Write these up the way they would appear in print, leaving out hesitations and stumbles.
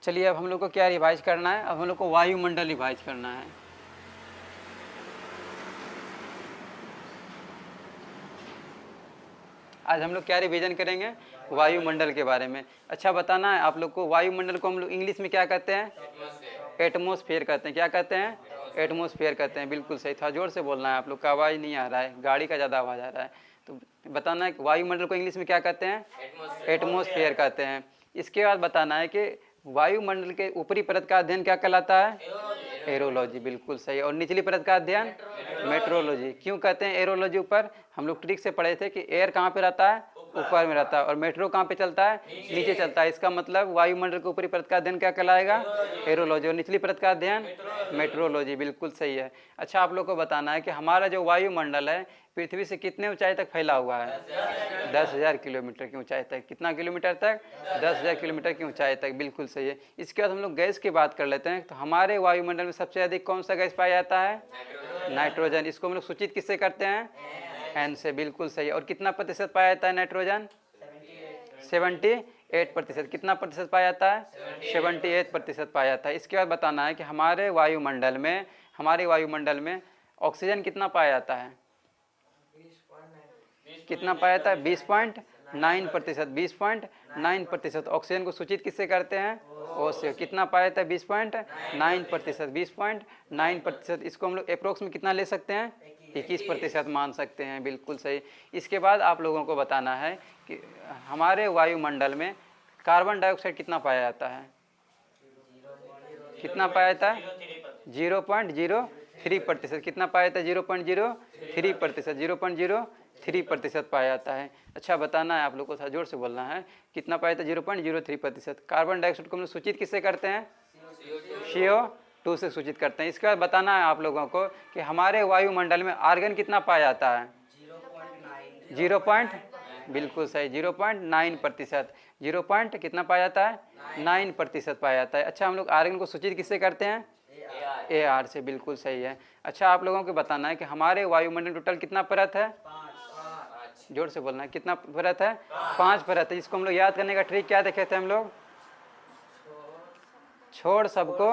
चलिए अब हम लोग को क्या रिवाइज करना है, अब हम लोग को वायुमंडल रिवाइज करना है। आज हम लोग क्या रिवीजन करेंगे, वायुमंडल के बारे में। अच्छा बताना है आप लोग को, वायुमंडल को हम लोग इंग्लिश में क्या कहते हैं, एटमॉस्फेयर कहते हैं। क्या कहते हैं, एटमॉस्फेयर कहते हैं। बिल्कुल सही, थोड़ा जोर से बोलना है, आप लोग का आवाज़ नहीं आ रहा है, गाड़ी का ज़्यादा आवाज़ आ रहा है। तो बताना है वायुमंडल को इंग्लिश में क्या कहते हैं, एटमॉस्फेयर कहते हैं। इसके बाद बताना है कि वायुमंडल के ऊपरी परत का अध्ययन क्या कहलाता है, एरोलॉजी। बिल्कुल सही। और निचली परत का अध्ययन, मेट्रोलॉजी। क्यों कहते हैं एरोलॉजी ऊपर, हम लोग ट्रिक से पढ़े थे कि एयर कहाँ पे रहता है, ऊपर में रहता है, और मेट्रो कहाँ पे चलता है, नीचे चलता है। इसका मतलब वायुमंडल के ऊपरी परत का अध्ययन क्या कहलाएगा, एरोलॉजी, और निचली परत का अध्ययन मेट्रोलॉजी। बिल्कुल सही है। अच्छा आप लोग को बताना है कि हमारा जो वायुमंडल है पृथ्वी से कितने ऊंचाई तक फैला हुआ है, 10,000 किलोमीटर की ऊंचाई तक। कितना किलोमीटर तक, 10,000 किलोमीटर की ऊंचाई तक। बिल्कुल सही है। इसके बाद हम लोग गैस की बात कर लेते हैं। तो हमारे वायुमंडल में सबसे अधिक कौन सा गैस पाया जाता है, नाइट्रोजन। इसको हम लोग सूचित किससे करते हैं, एन से। बिल्कुल सही। और कितना प्रतिशत पाया जाता है नाइट्रोजन, 78%। कितना प्रतिशत पाया जाता है, 78% पाया जाता है। इसके बाद बताना है कि हमारे वायुमंडल में ऑक्सीजन कितना पाया जाता है, कितना पाया जाता है, 20.9%। 20.9%। ऑक्सीजन को सूचित किससे करते हैं, ओ से। कितना पाया जाता है, 20.9%। 20.9%। इसको हम लोग अप्रोक्स में कितना ले सकते हैं, 21% मान सकते हैं। बिल्कुल सही। इसके बाद आप लोगों को बताना है कि हमारे वायुमंडल में कार्बन डाइऑक्साइड कितना पाया जाता है, कितना पाया जाता है, 0.03%। कितना पाया जाता है, 0.03%। 0.03% पाया जाता है। अच्छा बताना है आप लोग को, थोड़ा जोर से बोलना है, कितना पाया जाता है, 0.03%। कार्बन डाइऑक्साइड को हम लोग सूचित किससे करते हैं, CO2 से सूचित करते हैं। इसके बाद बताना है आप लोगों को कि हमारे वायुमंडल में आर्गन कितना पाया जाता है, 0 पॉइंट, बिल्कुल सही, 0.9%। 0 पॉइंट कितना पाया जाता है, 9% पाया जाता है। अच्छा हम लोग आर्गन को सूचित किससे करते हैं, AR से। बिल्कुल सही है। अच्छा आप लोगों को बताना है कि हमारे वायुमंडल टोटल कितना परत है, जोर से बोलना है, कितना परत है, 5 परत है। इसको हम लोग याद करने का ट्रिक क्या देखे थे हम लोग, छोड़ सबको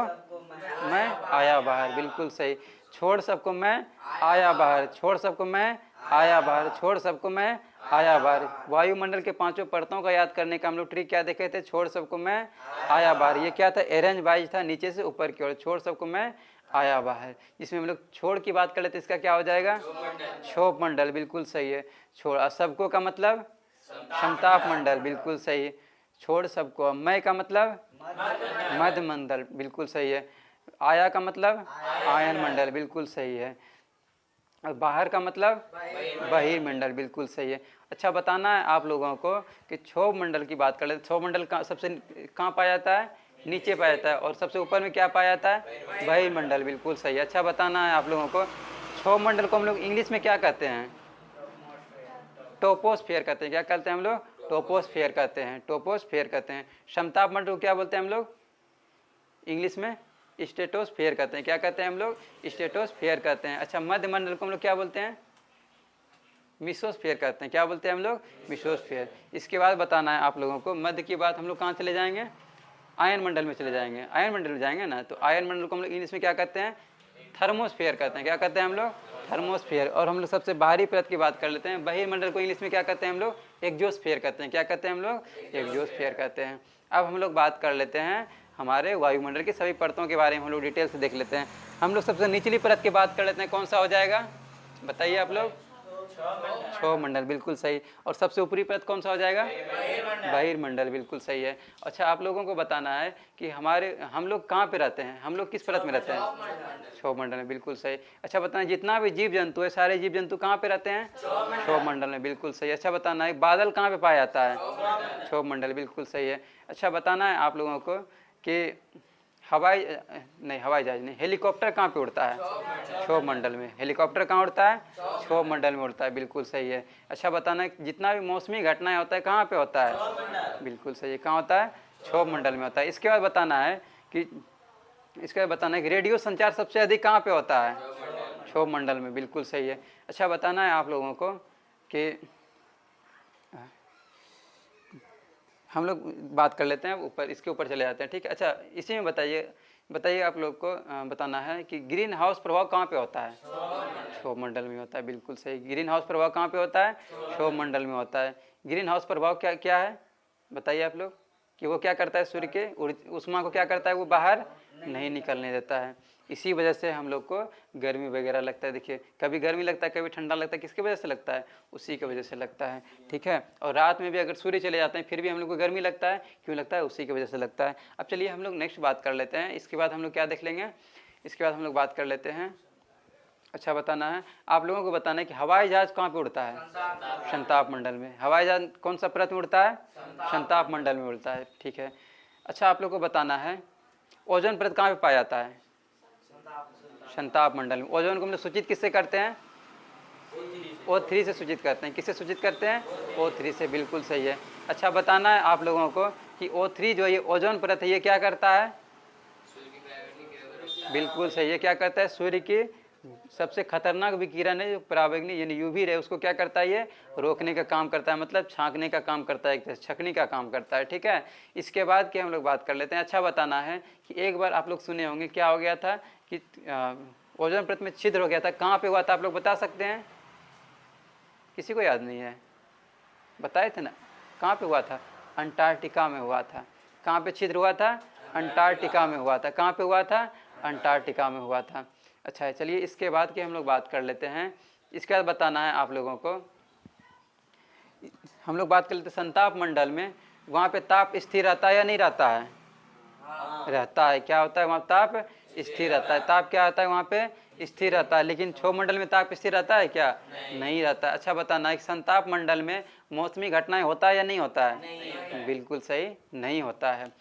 मैं आया बाहर। बिल्कुल सही, छोड़ सबको मैं आया बाहर, छोड़ सबको मैं आया बाहर, छोड़ सबको मैं आया बाहर। वायुमंडल के पांचों परतों का याद करने का हम लोग ट्रिक क्या देखे थे, छोड़ सबको मैं आया बाहर। ये क्या था, अरेंज वाइज था, नीचे से ऊपर की ओर, छोड़ सबको मैं आया बाहर। इसमें हम लोग छोड़ की बात कर लेते, इसका क्या हो जाएगा, क्षोभ मंडल। बिल्कुल सही है। छोड़, सबको का मतलब समताप मंडल। बिल्कुल सही है। छोड़ सबको, मैं का मतलब मध्य मंडल। बिल्कुल सही है। आया का मतलब आयन मंडल। बिल्कुल सही है। और बाहर का मतलब बहिर्मंडल। बिल्कुल सही है। अच्छा बताना है आप लोगों को कि क्षोभ मंडल की बात कर लेते हैं। क्षोभ मंडल सबसे कहाँ पाया जाता है, नीचे पाया जाता है, और सबसे ऊपर में क्या पाया जाता है, बहिर्मंडल। बिल्कुल सही। अच्छा बताना है आप लोगों को, क्षोभ मंडल को हम लोग इंग्लिश में क्या कहते हैं, टोपोस्फेयर कहते हैं। क्या कहते हैं हम लोग, टोपोस्फेयर कहते हैं, टोपोस्फेयर कहते हैं। समताप मंडल को क्या बोलते हैं हम लोग इंग्लिश में, स्ट्रेटोस्फेयर कहते हैं। क्या कहते हैं हम लोग, स्ट्रेटोस्फेयर कहते हैं। अच्छा मध्य मंडल को हम लोग क्या बोलते हैं, मिसोस्फेयर कहते हैं। क्या बोलते हैं हम लोग, मिसोस्फेयर। इसके बाद बताना है आप लोगों को, मध्य की बात हम लोग कहाँ चले जाएंगे, आयन मंडल में चले जाएंगे। आयन मंडल में जाएंगे ना, तो आयन मंडल को हम लोग इंग्लिश में क्या कहते हैं, थर्मोस्फेयर कहते हैं। क्या कहते हैं हम लोग, थर्मोस्फेयर। और हम लोग सबसे बाहरी परत की बात कर लेते हैं, बहिर्मंडल को इंग्लिश में क्या कहते हैं हम लोग, एक्सोस्फेयर कहते हैं। क्या कहते हैं हम लोग, एक्सोस्फेयर कहते हैं। अब हम लोग बात कर लेते हैं हमारे वायुमंडल की सभी परतों के बारे में, हम लोग डिटेल से देख लेते हैं। हम लोग सबसे निचली परत की बात कर लेते हैं, कौन सा हो जाएगा, बताइए आप लोग, क्षोभ मंडल। बिल्कुल सही। और सबसे ऊपरी परत कौन सा हो जाएगा, बहिर्मंडल। बिल्कुल सही है। अच्छा आप लोगों को बताना है कि हम लोग कहाँ पे रहते हैं, हम लोग किस परत में रहते हैं, क्षोभ मंडल में। बिल्कुल सही। अच्छा बताना, जितना भी जीव जंतु है, सारे जीव जंतु कहाँ पे रहते हैं, क्षोभ मंडल में। बिल्कुल सही। अच्छा बताना है, बादल कहाँ पे पाया जाता है, क्षोभ मंडल। बिल्कुल सही है। अच्छा बताना है आप लोगों को कि हवाई जहाज नहीं, हेलीकॉप्टर कहाँ पे उड़ता है, क्षोभ मंडल में। हेलीकॉप्टर कहाँ उड़ता है, क्षोभ मंडल में उड़ता है। बिल्कुल सही है। अच्छा बताना है, जितना भी मौसमी घटनाएं होता है कहाँ पे होता है, बिल्कुल सही है, कहाँ होता है, क्षोभ मंडल में होता है। इसके बाद बताना है कि रेडियो संचार सबसे अधिक कहाँ पे होता है, क्षोभ मंडल में। बिल्कुल सही है। अच्छा बताना है आप लोगों को कि हम लोग बात कर लेते हैं ऊपर, इसके ऊपर चले जाते हैं, ठीक है। अच्छा, इसी में बताइए आप लोग को बताना है कि ग्रीन हाउस प्रभाव कहाँ पे होता है? क्षोभ मंडल में होता है, बिल्कुल सही। ग्रीन हाउस प्रभाव कहाँ पे होता है? क्षोभ मंडल में होता है। ग्रीन हाउस प्रभाव क्या क्या है बताइए आप लोग, कि वो क्या करता है? सूर्य के ऊष्मा को क्या करता है? वो बाहर नहीं निकलने देता है। इसी वजह से हम लोग को गर्मी वगैरह लगता है। देखिए, कभी गर्मी लगता है, कभी ठंडा लगता है, किसकी वजह से लगता है? उसी की वजह से लगता है, ठीक है। और रात में भी अगर सूर्य चले जाते हैं फिर भी हम लोग को गर्मी लगता है, क्यों लगता है? उसी की वजह से लगता है। अब चलिए हम लोग नेक्स्ट बात कर लेते हैं। इसके बाद हम लोग क्या देख लेंगे? इसके बाद हम लोग बात कर लेते हैं, अच्छा बताना है आप लोगों को, बताना है कि हवाई जहाज कहाँ पे उड़ता है? संताप मंडल में। हवाई जहाज कौन सा परत में उड़ता है? संताप मंडल में उड़ता है, ठीक है। अच्छा, आप लोगों को बताना है ओजोन परत कहाँ पे पाया जाता है? संताप मंडल में। ओजोन को हम लोग सूचित किससे करते हैं? O3 से सूचित करते हैं। किससे सूचित करते हैं? O3 से, बिल्कुल सही है। अच्छा, बताना है आप लोगों को कि O3 जो ये ओजोन परत है, ये क्या करता है? बिल्कुल सही है, क्या करता है? सूर्य की सबसे खतरनाक विकिरण है जो पराबैंगनी यानी यूवी रे, उसको क्या करता है? ये रोकने का काम करता है, मतलब छांकने का काम करता है, एक तरह छकने का काम करता है, ठीक है। इसके बाद की हम लोग बात कर लेते हैं। अच्छा, बताना है कि एक बार आप लोग सुने होंगे, क्या हो गया था कि ओजोन परत में छिद्र हो गया था। कहाँ पे हुआ था आप लोग बता सकते हैं? किसी को याद नहीं है? बताए थे ना, कहाँ पे हुआ था? अंटार्कटिका में हुआ था। कहाँ पे छिद्र हुआ था? अंटार्कटिका में हुआ था। कहाँ पे हुआ था? अंटार्कटिका में हुआ था। अच्छा है, चलिए इसके बाद की हम लोग बात कर लेते हैं। इसके बाद बताना है आप लोगों को, हम लोग बात कर लेते हैं संताप मंडल में, वहाँ पे ताप स्थिर रहता है या नहीं रहता है? रहता है। क्या होता है वहाँ? ताप स्थिर रहता है। ताप क्या होता है वहाँ पे? स्थिर रहता है। लेकिन क्षोभ मंडल में ताप स्थिर रहता है क्या? नहीं रहता। अच्छा, बताना है संताप मंडल में मौसमी घटनाएं होता है या नहीं होता है? नहीं। बिल्कुल सही, नहीं होता है।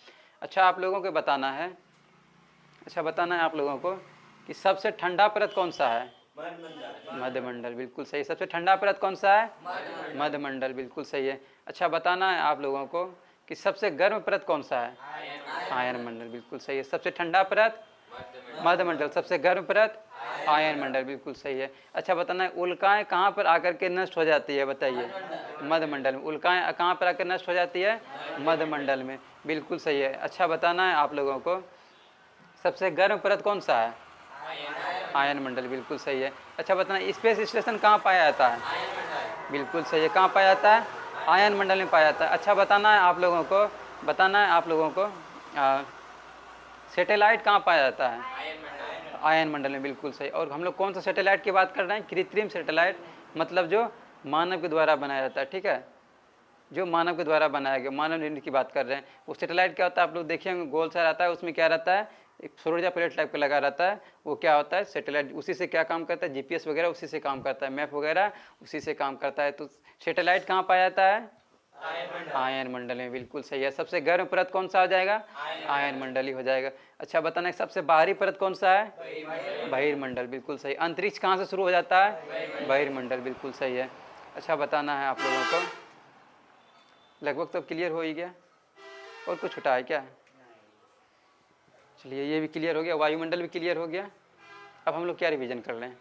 अच्छा, आप लोगों को बताना है, अच्छा बताना है आप लोगों को कि सबसे ठंडा परत कौन सा है? मध्यमंडल, बिल्कुल सही। सबसे ठंडा परत कौन सा है? मध्यमंडल, बिल्कुल सही है। अच्छा, बताना है आप लोगों को कि सबसे गर्म परत कौन सा है? आयन मंडल, बिल्कुल सही है। सबसे ठंडा परत मध्यमंडल, सबसे गर्म परत आयन मंडल, बिल्कुल सही है। अच्छा, बताना है उल्काएं कहाँ पर आकर के नष्ट हो जाती है? बताइए। मध्यमंडल में। उल्काएं कहाँ पर आकर नष्ट हो जाती है? मध्यमंडल में, बिल्कुल सही है। अच्छा, बताना है आप लोगों को सबसे गर्म परत कौन सा है? आयन मंडल, बिल्कुल सही है। अच्छा, बताना स्पेस स्टेशन कहाँ पाया जाता है? बिल्कुल सही है। कहाँ पाया जाता है? आयन मंडल में पाया जाता है। अच्छा, बताना है आप लोगों को, सैटेलाइट कहाँ पाया जाता है? आयन मंडल में, बिल्कुल सही। और हम लोग कौन सा सैटेलाइट की बात कर रहे हैं? कृत्रिम सैटेलाइट, मतलब जो मानव के द्वारा बनाया जाता है, ठीक है। जो मानव के द्वारा बनाया गया, मानव निर्मित की बात कर रहे हैं। वो सैटेलाइट क्या होता है आप लोग देखेंगे, गोल सा रहता है, उसमें क्या रहता है? एक सौर प्लेट टाइप का लगा रहता है। वो क्या होता है? सैटेलाइट। उसी से क्या काम करता है? जीपीएस वगैरह उसी से काम करता है, मैप वगैरह उसी से काम करता है। तो सैटेलाइट कहाँ पाया जाता है? आयन मंडल में, बिल्कुल सही है। सबसे गर्म परत कौन सा हो जाएगा? आयन मंडल ही हो जाएगा। अच्छा, बताना सबसे बाहरी परत कौन सा है? बहिर्मंडल, बिल्कुल सही। अंतरिक्ष कहाँ से शुरू हो जाता है? बहिर्मंडल, बिल्कुल सही है। अच्छा, बताना है आप लोगों को, लगभग तो क्लियर हो ही गया, और कुछ छुटा है क्या? चलिए, ये भी क्लियर हो गया, वायुमंडल भी क्लियर हो गया। अब हम लोग क्या रिवीजन कर रहे हैं?